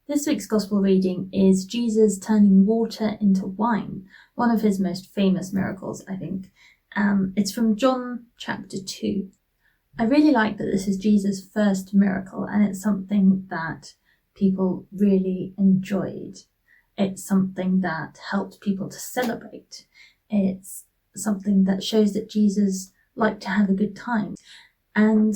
This week's Gospel reading is Jesus turning water into wine, one of his most famous miracles, I think. It's from John chapter 2. I really like that this is Jesus' first miracle, and it's something that people really enjoyed. It's something that helped people to celebrate. It's something that shows that Jesus liked to have a good time. And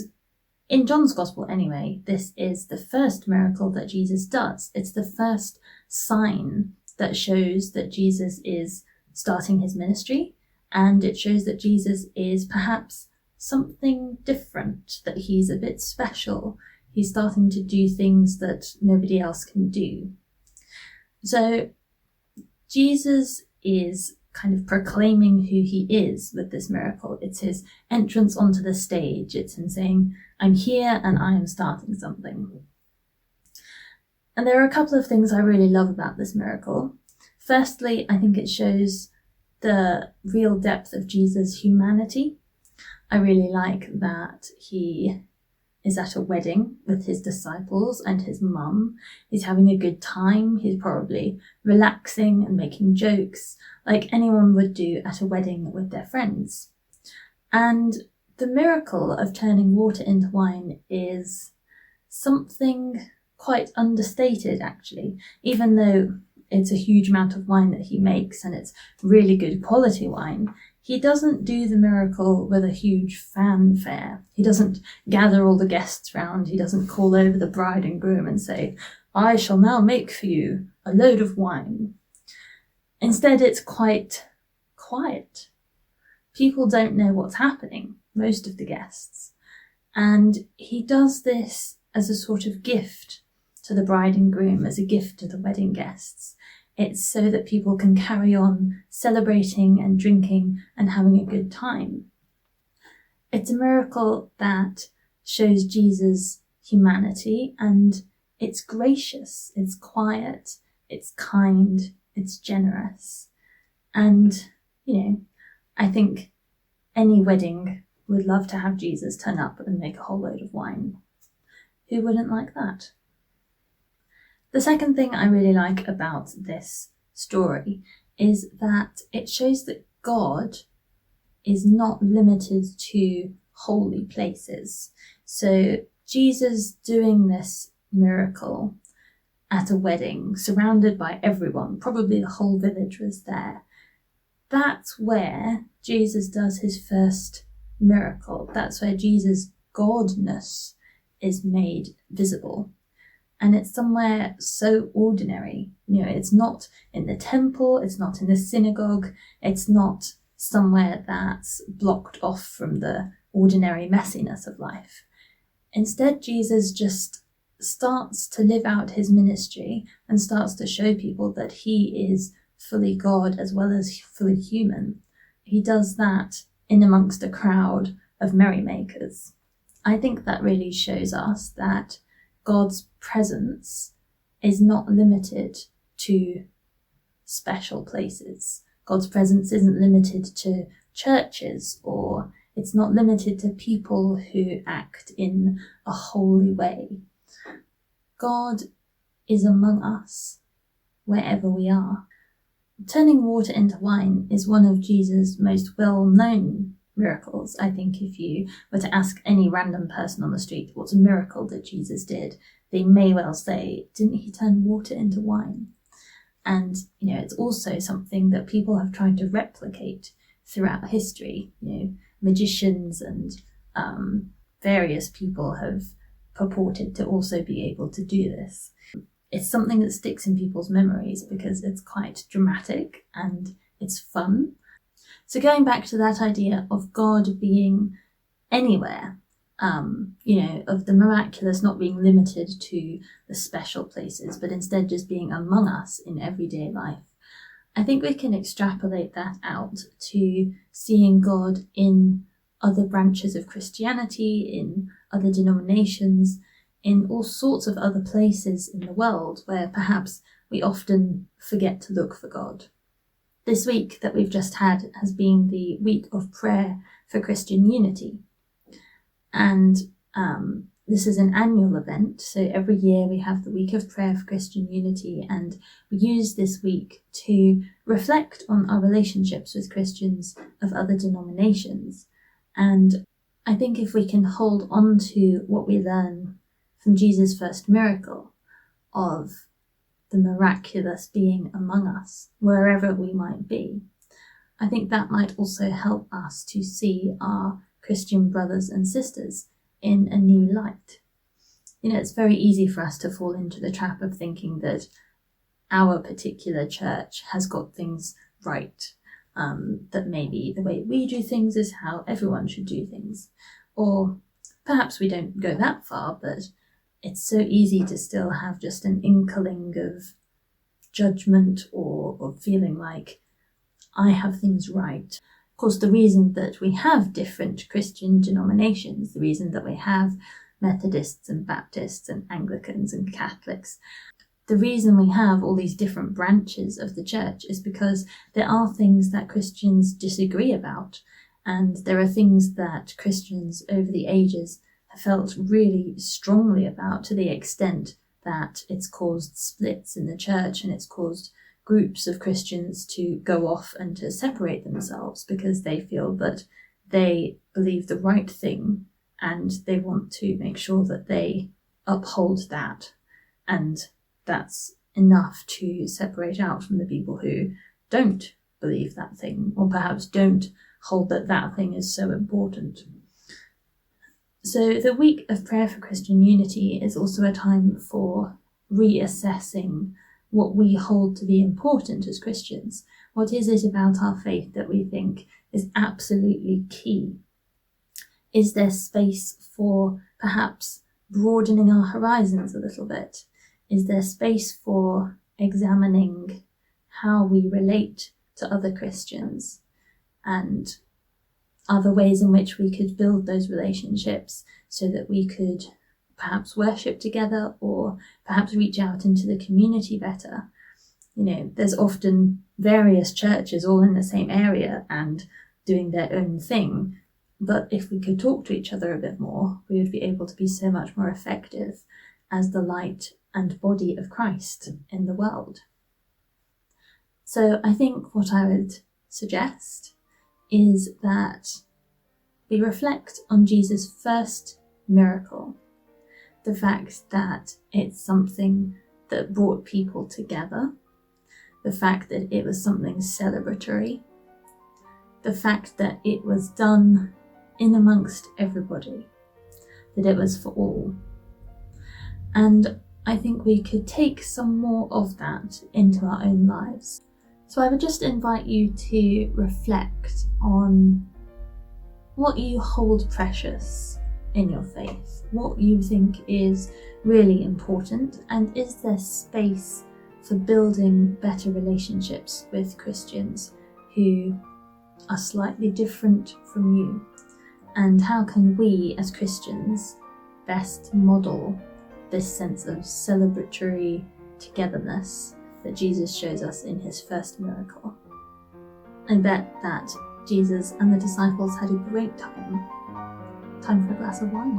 in John's Gospel anyway, this is the first miracle that Jesus does. It's the first sign that shows that Jesus is starting his ministry, and it shows that Jesus is perhaps something different, that he's a bit special. He's starting to do things that nobody else can do. So Jesus is kind of proclaiming who he is with this miracle. It's his entrance onto the stage. It's him saying, I'm here and I am starting something. And there are a couple of things I really love about this miracle. Firstly, I think it shows the real depth of Jesus' humanity. I really like that he is at a wedding with his disciples and his mum. He's having a good time. He's probably relaxing and making jokes like anyone would do at a wedding with their friends. And the miracle of turning water into wine is something quite understated, actually, even though it's a huge amount of wine that he makes and it's really good quality wine. He doesn't do the miracle with a huge fanfare. He doesn't gather all the guests round. He doesn't call over the bride and groom and say, I shall now make for you a load of wine. Instead, it's quite quiet. People don't know what's happening, most of the guests. And he does this as a sort of gift to the bride and groom, as a gift to the wedding guests. It's so that people can carry on celebrating and drinking and having a good time. It's a miracle that shows Jesus' humanity, and it's gracious, it's quiet, it's kind, it's generous. And, I think any wedding would love to have Jesus turn up and make a whole load of wine. Who wouldn't like that? The second thing I really like about this story is that it shows that God is not limited to holy places. So Jesus doing this miracle at a wedding, surrounded by everyone, probably the whole village was there. That's where Jesus does his first miracle. That's where Jesus' godness is made visible. And it's somewhere so ordinary. It's not in the temple, it's not in the synagogue, it's not somewhere that's blocked off from the ordinary messiness of life. Instead, Jesus just starts to live out his ministry and starts to show people that he is fully God as well as fully human. He does that in amongst a crowd of merrymakers. I think that really shows us that God's presence is not limited to special places. God's presence isn't limited to churches, or it's not limited to people who act in a holy way. God is among us wherever we are. Turning water into wine is one of Jesus' most well-known miracles. I think if you were to ask any random person on the street what's a miracle that Jesus did, they may well say, didn't he turn water into wine? And, it's also something that people have tried to replicate throughout history. Magicians and various people have purported to also be able to do this. It's something that sticks in people's memories because it's quite dramatic and it's fun. So going back to that idea of God being anywhere, of the miraculous not being limited to the special places, but instead just being among us in everyday life, I think we can extrapolate that out to seeing God in other branches of Christianity, in other denominations, in all sorts of other places in the world where perhaps we often forget to look for God. This week that we've just had has been the week of prayer for Christian unity. And This is an annual event, so every year we have the Week of Prayer for Christian Unity, and we use this week to reflect on our relationships with Christians of other denominations. And I think if we can hold on to what we learn from Jesus' first miracle of the miraculous being among us, wherever we might be, I think that might also help us to see our Christian brothers and sisters in a new light. It's very easy for us to fall into the trap of thinking that our particular church has got things right, that maybe the way we do things is how everyone should do things. Or perhaps we don't go that far, but it's so easy to still have just an inkling of judgment or feeling like I have things right. Of course, the reason that we have different Christian denominations, the reason that we have Methodists and Baptists and Anglicans and Catholics, the reason we have all these different branches of the church is because there are things that Christians disagree about, and there are things that Christians over the ages have felt really strongly about, to the extent that it's caused splits in the church and it's caused groups of Christians to go off and to separate themselves because they feel that they believe the right thing and they want to make sure that they uphold that, and that's enough to separate out from the people who don't believe that thing, or perhaps don't hold that that thing is so important. So the Week of Prayer for Christian Unity is also a time for reassessing what we hold to be important as Christians. What is it about our faith that we think is absolutely key? Is there space for perhaps broadening our horizons a little bit? Is there space for examining how we relate to other Christians, and other ways in which we could build those relationships so that we could perhaps worship together, or perhaps reach out into the community better? There's often various churches all in the same area and doing their own thing, but if we could talk to each other a bit more, we would be able to be so much more effective as the light and body of Christ in the world. So I think what I would suggest is that we reflect on Jesus' first miracle, the fact that it's something that brought people together, the fact that it was something celebratory, the fact that it was done in amongst everybody, that it was for all. And I think we could take some more of that into our own lives. So I would just invite you to reflect on what you hold precious in your faith, what you think is really important, and is there space for building better relationships with Christians who are slightly different from you? And how can we as Christians best model this sense of celebratory togetherness that Jesus shows us in his first miracle? I bet that Jesus and the disciples had a great time for a glass of wine.